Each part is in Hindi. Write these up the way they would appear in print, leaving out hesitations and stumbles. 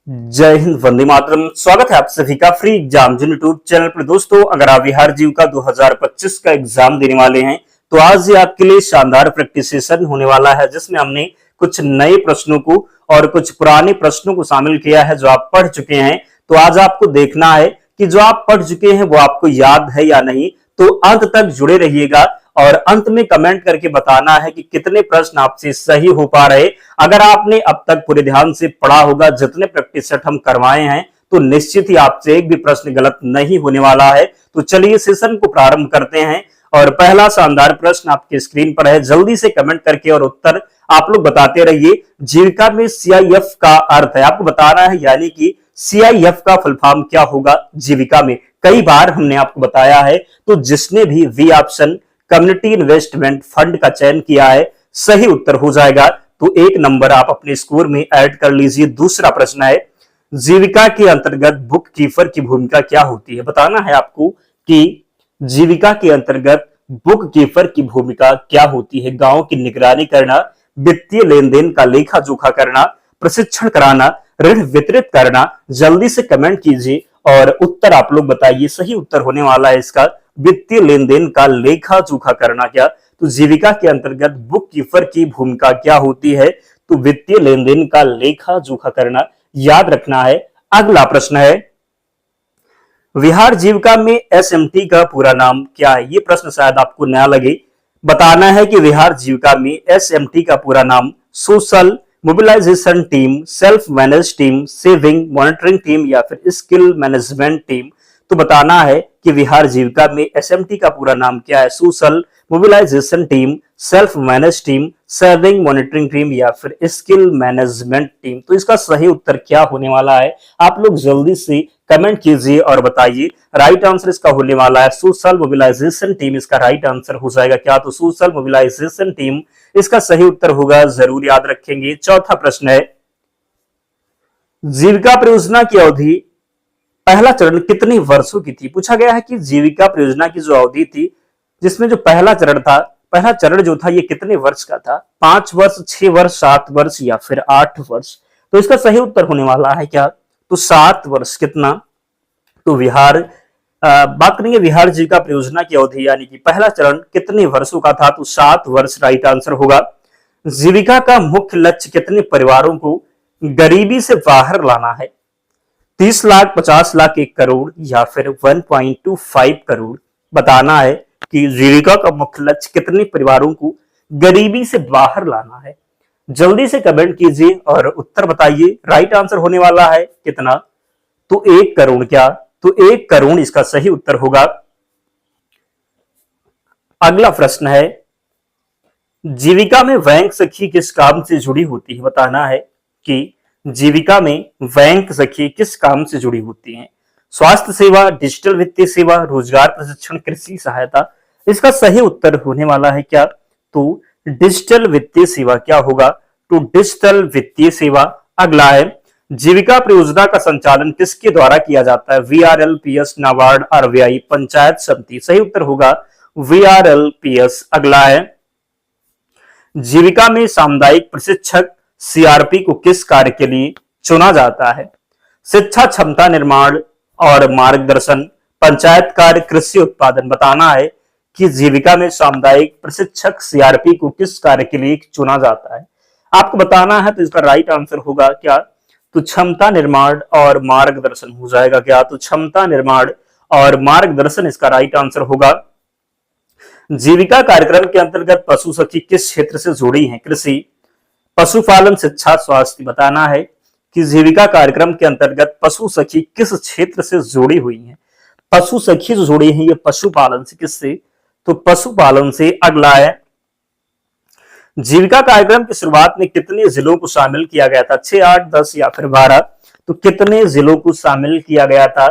जय हिंद, वंदे मातरम। स्वागत है आप सभी का फ्री एग्जाम यूट्यूब चैनल पर। दोस्तों, अगर आप बिहार जीविका 2025 का एग्जाम देने वाले हैं तो आज ये आपके लिए शानदार प्रैक्टिस सेशन होने वाला है, जिसमें हमने कुछ नए प्रश्नों को और कुछ पुराने प्रश्नों को शामिल किया है जो आप पढ़ चुके हैं। तो आज आपको देखना है कि जो आप पढ़ चुके हैं वो आपको याद है या नहीं। तो अंत तक जुड़े रहिएगा और अंत में कमेंट करके बताना है कि कितने प्रश्न आपसे सही हो पा रहे। अगर आपने अब तक पूरे ध्यान से पढ़ा होगा, जितने प्रैक्टिस सेट हम करवाए हैं, तो निश्चित ही आपसे एक भी प्रश्न गलत नहीं होने वाला है। तो चलिए सेशन को प्रारंभ करते हैं और पहला शानदार प्रश्न आपके स्क्रीन पर है। जल्दी से कमेंट करके और उत्तर आप लोग बताते रहिए। जीविका में सीआईएफ का अर्थ है, आपको बताना है, यानी कि सीआईएफ का फुल फॉर्म क्या होगा जीविका में। कई बार हमने आपको बताया है, तो जिसने भी V option community investment fund का चयन किया है, सही उत्तर हो जाएगा। तो एक नंबर आप अपने स्कोर में ऐड कर लीजिए। दूसरा प्रश्न है, जीविका के अंतर्गत बुक कीपर की भूमिका क्या होती है। बताना है आपको कि जीविका के अंतर्गत बुक कीपर की भूमिका क्या होती है। गांव की निगरानी करना, वित्तीय लेन देन का लेखा जोखा करना, प्रशिक्षण कराना, ऋण वितरित करना। जल्दी से कमेंट कीजिए और उत्तर आप लोग बताइए। सही उत्तर होने वाला है इसका वित्तीय लेन देन का लेखा जोखा करना। क्या तो जीविका के अंतर्गत बुक कीपर की भूमिका क्या होती है, तो वित्तीय लेन देन का लेखा जोखा करना, याद रखना है। अगला प्रश्न है, विहार जीविका में एसएमटी का पूरा नाम क्या है। ये प्रश्न शायद आपको नया लगे। बताना है कि विहार जीविका में एसएमटी का पूरा नाम social mobilisation team, self manage team, saving monitoring team या फिर स्किल मैनेजमेंट टीम। तो बताना है कि विहार जीविका में एसएमटी का पूरा नाम क्या है। Social mobilisation team, self manage team, saving monitoring team या फिर स्किल मैनेजमेंट टीम। तो इसका सही उत्तर क्या होने वाला है, आप लोग जल्दी से कमेंट कीजिए और बताइए। राइट आंसर इसका होने वाला है सोशल मोबिलाइजेशन टीम। इसका राइट आंसर हो जाएगा क्या, तो सोशल मोबिलाइजेशन टीम इसका सही उत्तर होगा। जरूर याद रखेंगे। चौथा प्रश्न है, जीविका परियोजना की अवधि पहला चरण कितने वर्षों की थी। पूछा गया है कि जीविका परियोजना की जो अवधि थी, जिसमें जो पहला चरण था, पहला चरण जो था ये कितने वर्ष का था। 5 वर्ष, 6 वर्ष, 7 वर्ष या फिर 8 वर्ष। तो इसका सही उत्तर होने वाला है क्या, तो 7 वर्ष। कितना, तो बात करेंगे विहार जीविका परियोजना की अवधि, यानी कि पहला चरण कितने वर्षों का था, तो 7 वर्ष राइट आंसर होगा। जीविका का मुख्य लक्ष्य कितने परिवारों को गरीबी से बाहर लाना है। 30 लाख, 50 लाख, 1 करोड़ या फिर 1.25 करोड़। बताना है कि जीविका का मुख्य लक्ष्य कितने परिवारों को गरीबी से बाहर लाना है। जल्दी से कमेंट कीजिए और उत्तर बताइए। राइट आंसर होने वाला है कितना, तो 1 करोड़। क्या, तो 1 करोड़ इसका सही उत्तर होगा। अगला प्रश्न है, जीविका में बैंक सखी किस काम से जुड़ी होती है। बताना है कि जीविका में बैंक सखी किस काम से जुड़ी होती हैं। स्वास्थ्य सेवा, डिजिटल वित्तीय सेवा, रोजगार प्रशिक्षण, कृषि सहायता। इसका सही उत्तर होने वाला है क्या, तो डिजिटल वित्तीय सेवा। क्या होगा, तो डिजिटल वित्तीय सेवा। अगला है, जीविका परियोजना का संचालन किसके द्वारा किया जाता है। वीआरएलपीएस, नाबार्ड, आरबीआई, पंचायत समिति। सही उत्तर होगा वीआरएलपीएस। अगला है, जीविका में सामुदायिक प्रशिक्षक सीआरपी को किस कार्य के लिए चुना जाता है। शिक्षा, क्षमता निर्माण और मार्गदर्शन, पंचायत कार्य, कृषि उत्पादन। बताना है कि जीविका में सामुदायिक प्रशिक्षक सीआरपी को किस कार्य के लिए चुना जाता है। आपको बताना है, तो इसका राइट आंसर होगा क्या, तो क्षमता निर्माण और मार्गदर्शन हो जाएगा। क्या, तो क्षमता निर्माण और मार्गदर्शन इसका राइट आंसर होगा। जीविका कार्यक्रम के अंतर्गत पशु सखी किस क्षेत्र से जुड़ी हैं। कृषि, पशुपालन, शिक्षा, स्वास्थ्य। बताना है कि जीविका कार्यक्रम के अंतर्गत पशु सखी किस क्षेत्र से जुड़ी हुई हैं। पशु सखी जो जुड़ी हैं ये पशुपालन से, किससे, तो पशुपालन से। अगला है, जीविका कार्यक्रम की शुरुआत में कितने जिलों को शामिल किया गया था। 6, 8, 10 या फिर 12। तो कितने जिलों को शामिल किया गया था।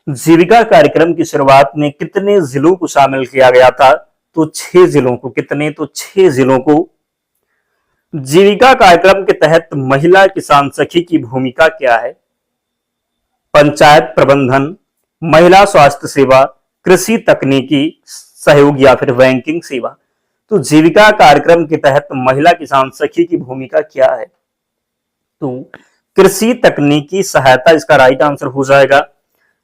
जीविका कार्यक्रम की शुरुआत में कितने जिलों को शामिल किया गया था, तो 6 जिलों को। कितने, तो 6 जिलों को। जीविका कार्यक्रम के तहत महिला किसान सखी की भूमिका क्या है। पंचायत प्रबंधन, महिला स्वास्थ्य सेवा, कृषि तकनीकी सहयोग या फिर बैंकिंग सेवा। तो जीविका कार्यक्रम के तहत महिला किसान सखी की भूमिका क्या है, तो कृषि तकनीकी सहायता इसका राइट आंसर हो जाएगा।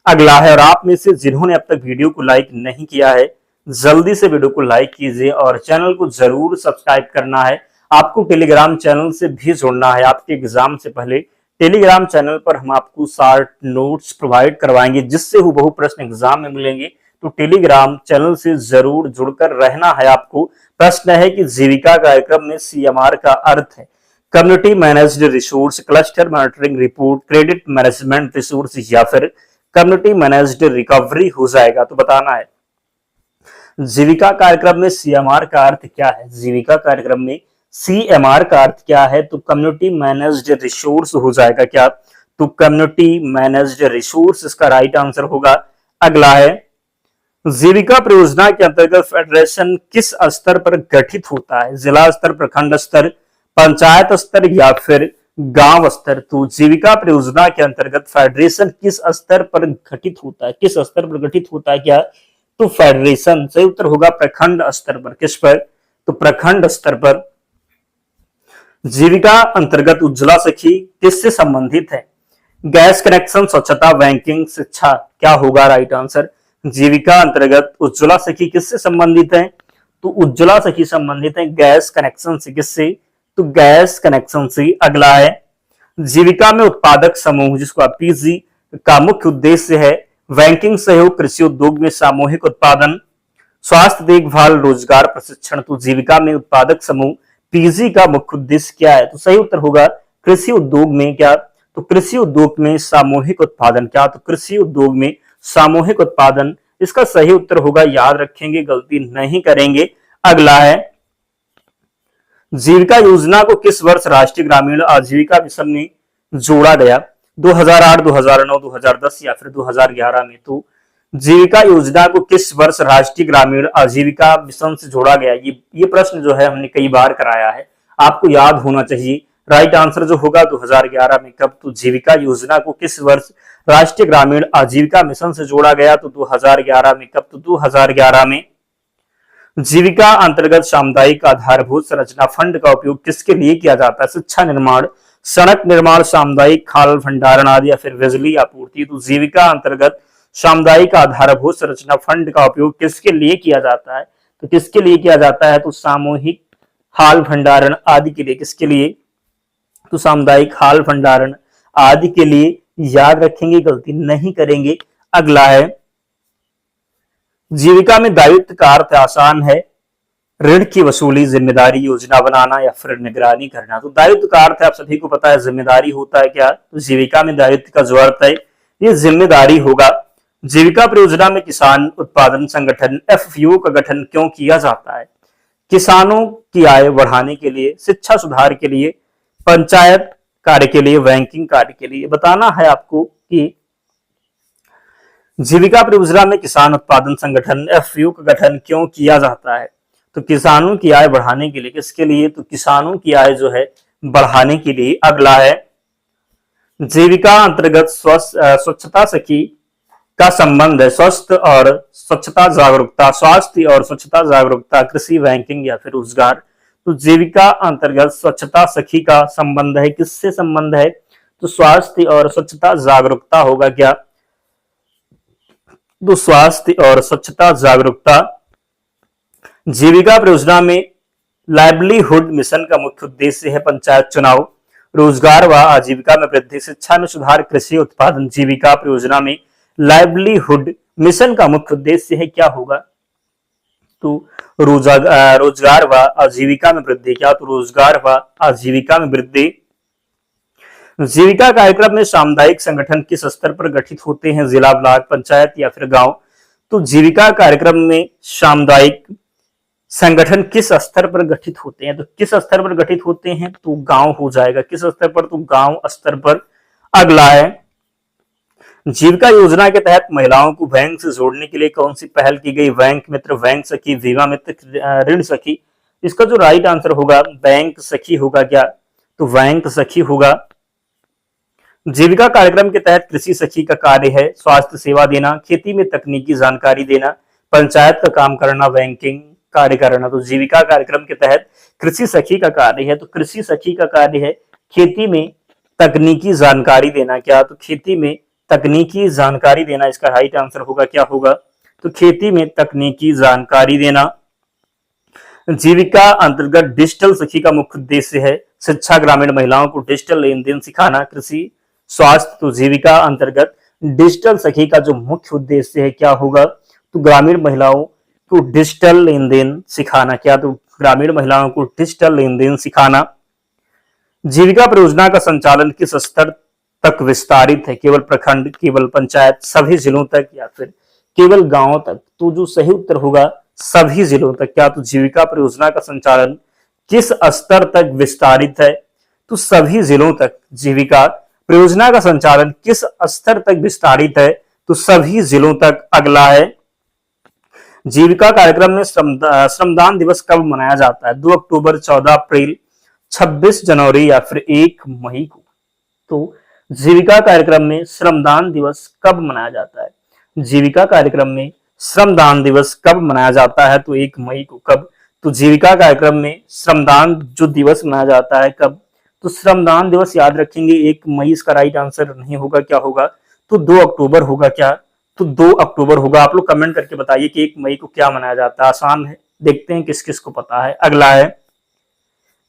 अगला है, और आप में से जिन्होंने अब तक वीडियो को लाइक नहीं किया है, जल्दी से वीडियो को लाइक कीजिए और चैनल को जरूर सब्सक्राइब करना है। आपको टेलीग्राम चैनल से भी जुड़ना है। आपके एग्जाम से पहले टेलीग्राम चैनल पर हम आपको शार्ट नोट्स प्रोवाइड करवाएंगे, जिससे हूबहू प्रश्न एग्जाम में मिलेंगे। तो टेलीग्राम चैनल से जरूर जुड़कर रहना है आपको। प्रश्न है कि जीविका कार्यक्रम में CMR का अर्थ है community managed resource, cluster monitoring report, credit management resource या फिर कम्युनिटी मैनेज्ड रिकवरी हो जाएगा। तो बताना है जीविका कार्यक्रम में CMR का अर्थ क्या है। जीविका कार्यक्रम में CMR का अर्थ क्या है, तो कम्युनिटी मैनेज्ड रिसोर्स हो जाएगा क्या, तो कम्युनिटी मैनेज्ड रिसोर्स इसका राइट आंसर होगा। अगला है, जीविका परियोजना के अंतर्गत फेडरेशन किस स्तर पर गठित होता है, जिला स्तर, प्रखंड स्तर, पंचायत स्तर या फिर गांव स्तर। तो जीविका परियोजना के अंतर्गत फेडरेशन किस स्तर पर गठित होता है, किस स्तर पर गठित होता है क्या, तो फेडरेशन। सही उत्तर होगा प्रखंड स्तर पर। किस पर, तो प्रखंड स्तर पर। जीविका अंतर्गत उज्ज्वला सखी किससे संबंधित है, गैस कनेक्शन, स्वच्छता, बैंकिंग, शिक्षा, क्या होगा राइट आंसर। जीविका अंतर्गत उज्ज्वला सखी किससे संबंधित है, तो उज्ज्वला सखी संबंधित है गैस कनेक्शन से। किससे, तो गैस कनेक्शन से। अगला है, जीविका में उत्पादक समूह जिसको आप PG का मुख्य उद्देश्य है बैंकिंग सहयोग, कृषि उद्योग में सामूहिक उत्पादन, स्वास्थ्य देखभाल, रोजगार प्रशिक्षण। तो जीविका में उत्पादक समूह PG का मुख्य उद्देश्य क्या है, तो सही उत्तर होगा कृषि उद्योग में। क्या, तो कृषि उद्योग में सामूहिक उत्पादन। क्या, तो कृषि उद्योग में सामूहिक उत्पादन इसका सही उत्तर होगा। याद रखेंगे, गलती नहीं करेंगे। अगला है, जीविका योजना को किस वर्ष राष्ट्रीय ग्रामीण आजीविका मिशन में जोड़ा गया, 2008, 2009, 2010 या फिर 2011 में। तो जीविका योजना को किस वर्ष राष्ट्रीय ग्रामीण आजीविका मिशन से जोड़ा गया, ये प्रश्न जो है हमने कई बार कराया है, आपको याद होना चाहिए। राइट आंसर जो होगा 2011 में। कब, तो जीविका योजना को किस वर्ष राष्ट्रीय ग्रामीण आजीविका मिशन से जोड़ा गया, तो 2011 में। कब, तो 2011 में। जीविका अंतर्गत सामुदायिक आधारभूत संरचना फंड का उपयोग किसके लिए किया जाता है, शिक्षा निर्माण, सड़क निर्माण, सामुदायिक खाल भंडारण आदि या फिर बिजली आपूर्ति। तो जीविका अंतर्गत सामुदायिक आधारभूत संरचना फंड का उपयोग किसके लिए किया जाता है, तो किसके लिए किया जाता है, तो सामूहिक हाल भंडारण आदि के लिए। किसके लिए, तो सामुदायिक हाल भंडारण आदि के लिए। याद रखेंगे, गलती नहीं करेंगे। अगला है, जीविका में दायित्व का अर्थ आसान है ऋण की वसूली, जिम्मेदारी, योजना बनाना या फिर निगरानी करना। तो दायित्व का अर्थ है, आप सभी को पता है जिम्मेदारी होता है क्या, तो जीविका में दायित्व का जो अर्थ है ये जिम्मेदारी होगा। जीविका परियोजना में किसान उत्पादन संगठन FPO का गठन क्यों किया जाता है, किसानों की आय बढ़ाने के लिए, शिक्षा सुधार के लिए, पंचायत कार्य के लिए, बैंकिंग कार्य के लिए। बताना है आपको कि जीविका परियोजना में किसान उत्पादन संगठन FPO का गठन क्यों किया जाता है, तो किसानों की आय बढ़ाने के लिए। किसके लिए, तो किसानों की आय जो है बढ़ाने के लिए। अगला है, जीविका अंतर्गत स्वच्छता सखी का संबंध है स्वस्थ और स्वच्छता जागरूकता, स्वास्थ्य और स्वच्छता जागरूकता, कृषि, बैंकिंग या फिर रोजगार। तो जीविका अंतर्गत स्वच्छता सखी का संबंध है, किससे संबंध है, तो स्वास्थ्य और स्वच्छता जागरूकता होगा। क्या, तो स्वास्थ्य और स्वच्छता जागरूकता। जीविका परियोजना में लाइवलीहुड मिशन का मुख्य उद्देश्य है पंचायत चुनाव, रोजगार व आजीविका में वृद्धि, शिक्षा में सुधार, कृषि उत्पादन। जीविका परियोजना में लाइवलीहुड मिशन का मुख्य उद्देश्य है क्या होगा, तो रोजगार व आजीविका में वृद्धि। क्या, तो रोजगार व आजीविका में वृद्धि। जीविका कार्यक्रम में सामुदायिक संगठन किस स्तर पर गठित होते हैं, जिला, ब्लॉक, पंचायत या फिर गांव। तो जीविका कार्यक्रम में सामुदायिक संगठन किस स्तर पर गठित होते हैं, तो किस स्तर पर गठित होते हैं, तो गांव हो जाएगा। किस स्तर पर, तो गांव स्तर पर। अगला है, जीविका योजना के तहत महिलाओं को बैंक से जोड़ने के लिए कौन सी पहल की गई, बैंक मित्र, बैंक सखी, बीमा मित्र, ऋण सखी। इसका जो राइट आंसर होगा बैंक सखी होगा। क्या, तो बैंक सखी होगा। जीविका कार्यक्रम के तहत कृषि सखी का कार्य है स्वास्थ्य सेवा देना, खेती में तकनीकी जानकारी देना, पंचायत का काम करना, बैंकिंग कार्य करना। तो जीविका कार्यक्रम के तहत कृषि सखी का कार्य है, तो कृषि सखी का कार्य है खेती में तकनीकी जानकारी देना, क्या तो खेती में तकनीकी जानकारी देना इसका राइट आंसर होगा, क्या होगा तो खेती में तकनीकी जानकारी देना। जीविका अंतर्गत डिजिटल सखी का मुख्य उद्देश्य है शिक्षा, ग्रामीण महिलाओं को डिजिटल लेन देन सिखाना, कृषि, स्वास्थ्य। तो जीविका अंतर्गत डिजिटल सखी का जो मुख्य उद्देश्य है क्या होगा तो ग्रामीण महिलाओं को डिजिटल लेन देन सिखाना, क्या तो ग्रामीण महिलाओं को डिजिटल लेन देन सिखाना। जीविका परियोजना का संचालन किस स्तर तक विस्तारित है, केवल प्रखंड, केवल पंचायत, सभी जिलों तक या फिर केवल गांवों तक। तो जो सही उत्तर होगा सभी जिलों तक। क्या तो जीविका परियोजना का संचालन किस स्तर तक विस्तारित है तो सभी जिलों तक। जीविका परियोजना का संचालन किस स्तर तक विस्तारित है तो सभी जिलों तक। अगला है जीविका कार्यक्रम में श्रमदान दिवस कब मनाया जाता है, 2 अक्टूबर, 14 अप्रैल, 26 जनवरी या फिर 1 मई को। तो जीविका कार्यक्रम में श्रमदान दिवस कब मनाया जाता है, जीविका कार्यक्रम में श्रमदान दिवस कब मनाया जाता है तो 1 मई को। कब तो जीविका कार्यक्रम में श्रमदान जो दिवस मनाया जाता है कब तो श्रमदान दिवस याद रखेंगे 1 मई इसका राइट आंसर नहीं होगा, क्या होगा तो 2 अक्टूबर होगा, क्या तो 2 अक्टूबर होगा। आप लोग कमेंट करके बताइए कि 1 मई को क्या मनाया जाता है, आसान है, देखते हैं किस किस को पता है। अगला है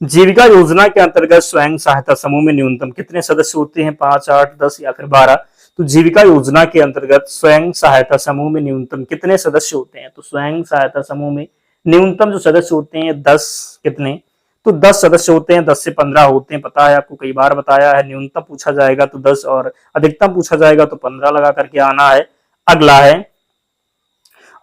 जीविका योजना के अंतर्गत स्वयं सहायता समूह में न्यूनतम कितने सदस्य होते हैं, 5, 8, 10 या फिर 12। तो जीविका योजना के अंतर्गत स्वयं सहायता समूह में न्यूनतम कितने सदस्य होते हैं तो स्वयं सहायता समूह में न्यूनतम जो सदस्य होते हैं 10, कितने तो 10 सदस्य होते हैं, 10 से 15 होते हैं, पता है आपको, कई बार बताया है। न्यूनतम पूछा जाएगा तो 10 और अधिकतम पूछा जाएगा तो 15 लगा करके आना है। अगला है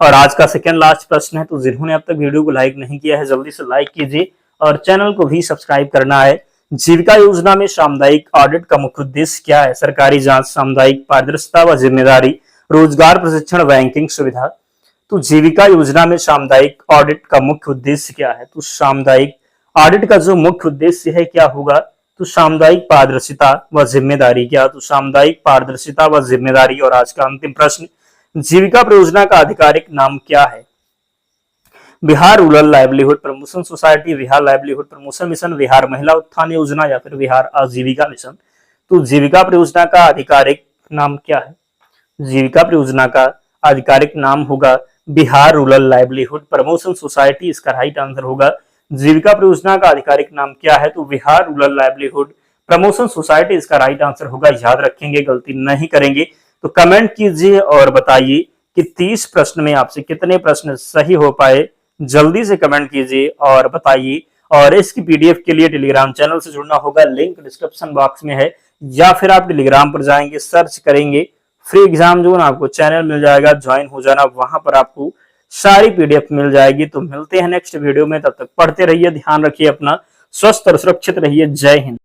और आज का सेकेंड लास्ट प्रश्न है, तो जिन्होंने अब तक वीडियो को लाइक नहीं किया है जल्दी से लाइक कीजिए और चैनल को भी सब्सक्राइब करना है। जीविका योजना में सामुदायिक ऑडिट का मुख्य उद्देश्य क्या है, सरकारी जांच, सामुदायिक पारदर्शिता व जिम्मेदारी, रोजगार प्रशिक्षण, बैंकिंग सुविधा। तो जीविका योजना में सामुदायिक ऑडिट का मुख्य उद्देश्य क्या है तो सामुदायिक ऑडिट का जो मुख्य उद्देश्य है क्या होगा तो सामुदायिक पारदर्शिता व जिम्मेदारी, क्या तो सामुदायिक पारदर्शिता व जिम्मेदारी। और आज का अंतिम प्रश्न, जीविका परियोजना का आधिकारिक नाम क्या है, Bihar rural livelihood promotion society, Bihar livelihood promotion mission, Bihar महिला उत्थान योजना या फिर बिहार आजीविका मिशन। तो जीविका परियोजना का आधिकारिक नाम क्या है, जीविका परियोजना का आधिकारिक नाम होगा Bihar rural livelihood promotion society, इसका राइट आंसर होगा। जीविका परियोजना का आधिकारिक नाम क्या है तो Bihar rural livelihood promotion society, इसका राइट आंसर होगा। याद रखेंगे, गलती नहीं करेंगे। तो कमेंट कीजिए और बताइए कि 30 प्रश्न में आपसे कितने प्रश्न सही हो पाए, जल्दी से कमेंट कीजिए और बताइए। और इसकी पीडीएफ के लिए टेलीग्राम चैनल से जुड़ना होगा, लिंक डिस्क्रिप्शन बॉक्स में है, या फिर आप टेलीग्राम पर जाएंगे, सर्च करेंगे फ्री एग्जाम जोन, आपको चैनल मिल जाएगा, ज्वाइन हो जाना, वहां पर आपको सारी पीडीएफ मिल जाएगी। तो मिलते हैं नेक्स्ट वीडियो में, तब तक पढ़ते रहिए, ध्यान रखिए अपना, स्वस्थ और सुरक्षित रहिए। जय हिंद।